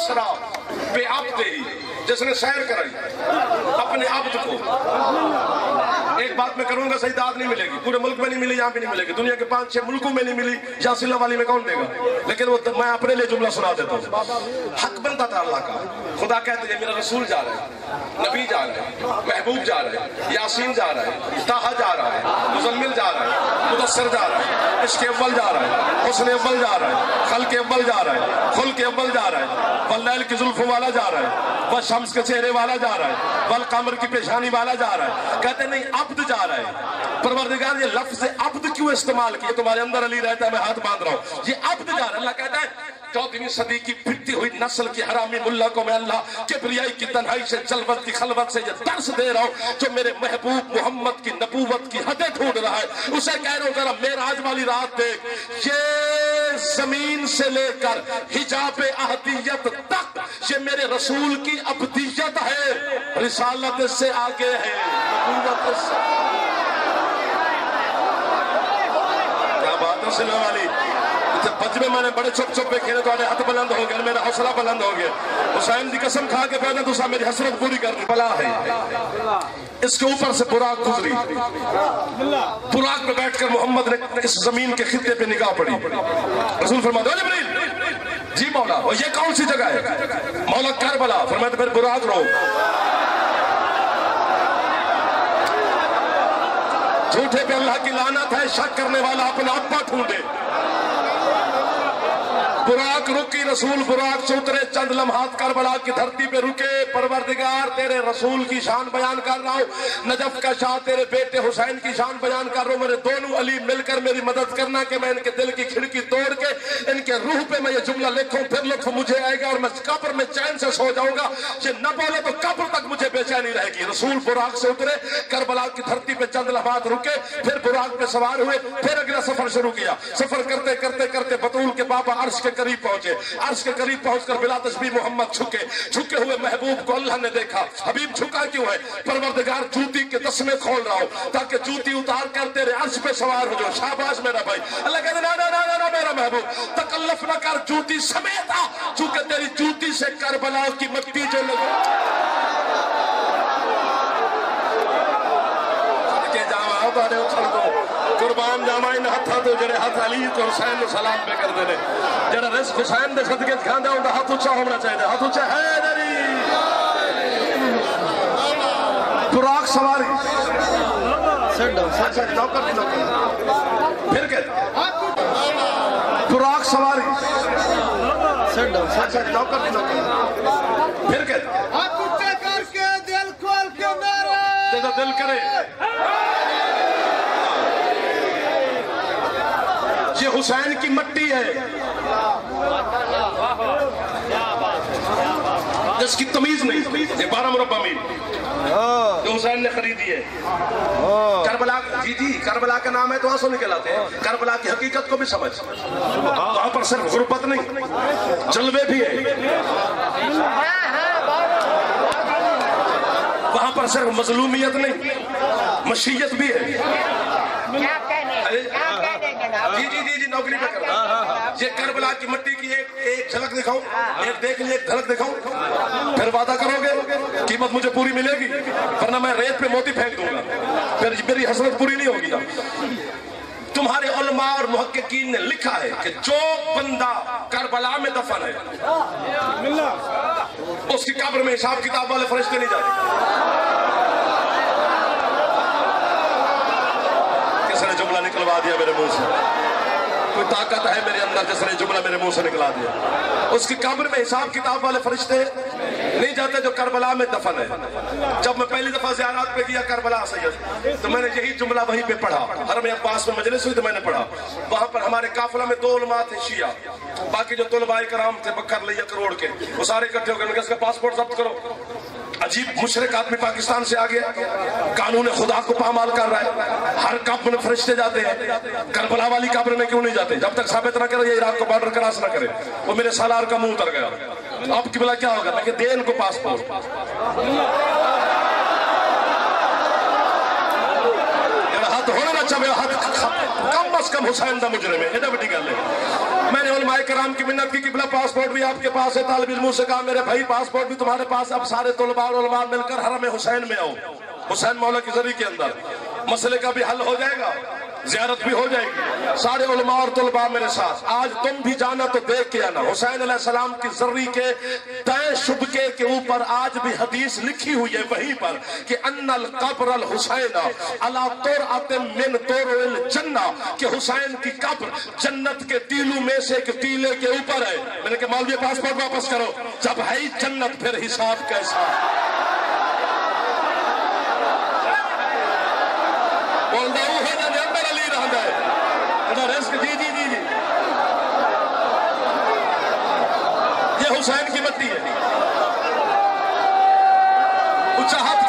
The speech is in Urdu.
اسرا بے عبدہ، جس نے سیر کرائی اپنے عبد کو۔ ایک بات میں کروں گا، صحیح داد نہیں ملے گی، پورے ملک میں نہیں ملی، یہاں بھی نہیں ملے گی، دنیا کے 5-6 ملکوں میں نہیں ملی، یا سلہ والی میں کون دے گا؟ لیکن وہ میں اپنے لئے جملہ سنا دیتا ہوں۔ حق بنتا تھا اللہ کا، خدا کہتے ہیں میرا رسول جا رہا ہے، نبی جا رہا ہے، محبوب جا رہا ہے، یاسین جا رہا ہے، طٰہٰ جا رہا ہے، مزمل جا رہا ہے، مدثر جا رہا ہے، عشق اول جا رہا ہے، حسن اول جا رہا ہے، خلق اول جا رہا ہے، خلق اول جا رہا ہے، واللیل کی زلف والا جا رہا ہے، والشمس کے چہرے والا جا رہا ہے، والقمر کی پیشانی والا جا رہا ہے۔ کہتے نہیں عبد جا رہا ہے۔ پروردگار یہ لفظ عبد کیوں استعمال کیا؟ تمہارے اندر علی رہتا ہے، میں ہاتھ باندھ رہا ہوں، یہ عبد جا رہا ہے۔ اللہ کہتا ہے 14ویں صدی کی پھٹتی ہوئی نسل کی حرامی ملا کو میں اللہ کبریائی کی تنہائی سے، جلوت کی خلوت سے یہ درس دے رہا ہوں، جو میرے محبوب محمد کی نبوت کی حدیں ڈھونڈ رہا ہے، اسے کہہ رہا ہوں ذرا معراج والی رات دیکھ، یہ زمین سے لے کر حجاب احدیت تک یہ میرے رسول کی ابدیت ہے، رسالت سے آگے ہے، نبوت سے۔ کیا بات ہے سننے والی؟ بچ میں نے بڑے چھپ چھپ پہ کھیلے تو آنے ہاتھ بلند ہو گئے، میرا حوصلہ بلند ہو گیا۔ حسین دی قسم کھا کے پہنے تو میری حسرت پوری کر دی۔ بلا ہے اس کے اوپر سے براق گزری، براق پہ بیٹھ کر محمد نے اس زمین کے خطے پہ نگاہ پڑی۔ رسول فرماتے ہیں جبریل جی مولا، اور یہ کون سی جگہ ہے؟ مولا کربلا۔ فرماتے پھر براق رو، جھوٹے پہ اللہ کی لعنت ہے، شک کرنے والا اپنا ابا ڈھونڈے۔ براق رکی، رسول براق سے اترے، چند لمحات کربلا کی دھرتی پہ رکے۔ پروردگار تیرے رسول کی شان بیان کر رہا ہوں، نجف کا شاہ تیرے بیٹے حسین کی شان بیان کر رہا ہوں، میرے دونوں علی مل کر میری مدد کرنا کہ میں ان کے دل کی کھڑکی توڑ کے ان کے روح پہ میں یہ جملہ لکھوں، پھر لطف مجھے آئے گا اور میں قبر میں چین سے سو جاؤں گا، یہ نہ بولے تو قبر تک مجھے بے چینی رہے گی۔ رسول براق سے اترے، کربلا کی دھرتی پہ چند لمحات رکے، پھر براق پہ سوار ہوئے، پھر اگلا سفر شروع کیا۔ سفر کرتے کرتے کرتے بطول کے بابا عرش کے قریب پہنچے۔ عرش کے قریب پہنچ کر بلا تشبیہ محمد جھکے ہوئے محبوب کو اللہ نے دیکھا۔ حبیب جھکا کیوں ہے؟ پروردگار جوتی کے تسمے کھول رہا ہو تاکہ جوتی اتار کر تیرے عرش پہ سوار ہو جاؤ۔ شاباش میرا بھائی۔ اللہ کہتے نا نا نا نا میرا محبوب، تکلف نہ کر، جوتی سمیت آ، چونکہ تیری جوتی سے کربلا کی مٹی جو لگے کے جاوا اتارے اچھل دو، قربان جاوا ان ہتھاں تو جڑے ہاتھ علی کو حسین کو سلام پہ کر دے نے، جڑا رزق حسین دے صدقے کھاندا ہوندا ہاتھ اونچا ہونا چاہیے، ہاتھ اونچا ہے دری براق سواری پھر کہتا براق سواری پھر کہتا ہاتھ اونچے کر کے دل کھول کے نعرہ جیسا دل کرے۔ یہ حسین کی مٹی ہے جس کی تمیز نہیں، یہ 12 مربع میل جو حسین نے خریدی ہے۔ کربلا جی کربلا کا نام ہے تو آنسو نکل آتے ہیں، کربلا کی حقیقت کو بھی سمجھ، وہاں پر صرف غربت نہیں، جلوے بھی ہے، وہاں پر صرف مظلومیت نہیں، مشیت بھی ہے۔ جی نوکری پہ کرنا۔ یہ کربلا کی مٹی کی ایک جھلک دکھاؤں، ایک دیکھ لی، ایک جھلک دکھاؤں، پھر وعدہ کرو گے قیمت مجھے پوری ملے گی، ورنہ میں ریت پہ موتی پھینک دوں گا، پھر میری حسرت پوری نہیں ہوگی نا۔ تمہارے علماء اور محققین نے لکھا ہے کہ جو بندہ کربلا میں دفن ہے اس کی قبر میں حساب کتاب والے فرشتے نہیں جاتے۔ کس نے جملہ نکلوا دیا میرے منہ سے؟ کوئی طاقت ہے میرے اندر جس نے جملہ میرے منہ سے نکلا دیا۔ اس کی قبر میں حساب کتاب والے فرشتے نہیں جاتے جو کربلا میں دفن ہے۔ جب میں پہلی دفعہ زیارات پہ گیا کربلا سید تو میں نے یہی جملہ وہیں پہ پڑھا، حرم عباس میں مجلس ہوئی تو میں نے پڑھا، وہاں پر ہمارے قافلہ میں 2 علماء تھے شیعہ، باقی جو طلباء کرام تھے بکر لیا کروڑ کے، وہ سارے اکٹھے ہو گئے، اس کا پاسپورٹ ضبط کرو۔ عجیب مشرک آدمی پاکستان سے آگیا، قانون خدا کو پامال کر رہا ہے، ہر قبر میں فرشتے جاتے ہیں، کربلا والی قبر میں کیوں نہیں جاتے؟ جب تک ثابت نہ کرے یہ عراق کو بارڈر کراس نہ کرے۔ وہ میرے سالار کا منہ اتر گیا، اب کی بلا کیا ہوگا؟ میں کہ دے ان کو پاسپورٹ۔ ہاتھ ہونے نہ چاہے ہاتھ کم از کم حسین دا مجرم ہے. یہ بڑی گل ہے. میں نے علماء کرام کی منت کی قبلہ پاسپورٹ بھی آپ کے پاس ہے. طالب علموں سے کہا میرے بھائی پاسپورٹ بھی تمہارے پاس. اب سارے طلباء اور علماء مل کر حرم حسین میں آؤ. حسین مولا کی ذریعے کے اندر مسئلے کا بھی حل ہو جائے گا, زیارت بھی ہو جائے گی. سارے علماء اور طلباء میرے ساتھ. آج تم بھی جانا تو دیکھ کے آنا. حسین علیہ السلام کی ذری کے تئیں شبکے کے اوپر آج بھی حدیث لکھی ہوئی ہے وہیں پر کہ ان القبر الحسین علی طرعۃ من طرع الجنہ, کہ حسین کی قبر جنت کے تیلوں میں سے ایک تیلے کے اوپر ہے. میں نے کہا مولوی پاسپورٹ واپس کرو. جب ہے جنت پھر حساب کیسا؟ بول دو ہے نا اندر علی رہندا ہے رزق. جی جی جی جی یہ حسین کی مٹی ہے. اونچا ہاتھ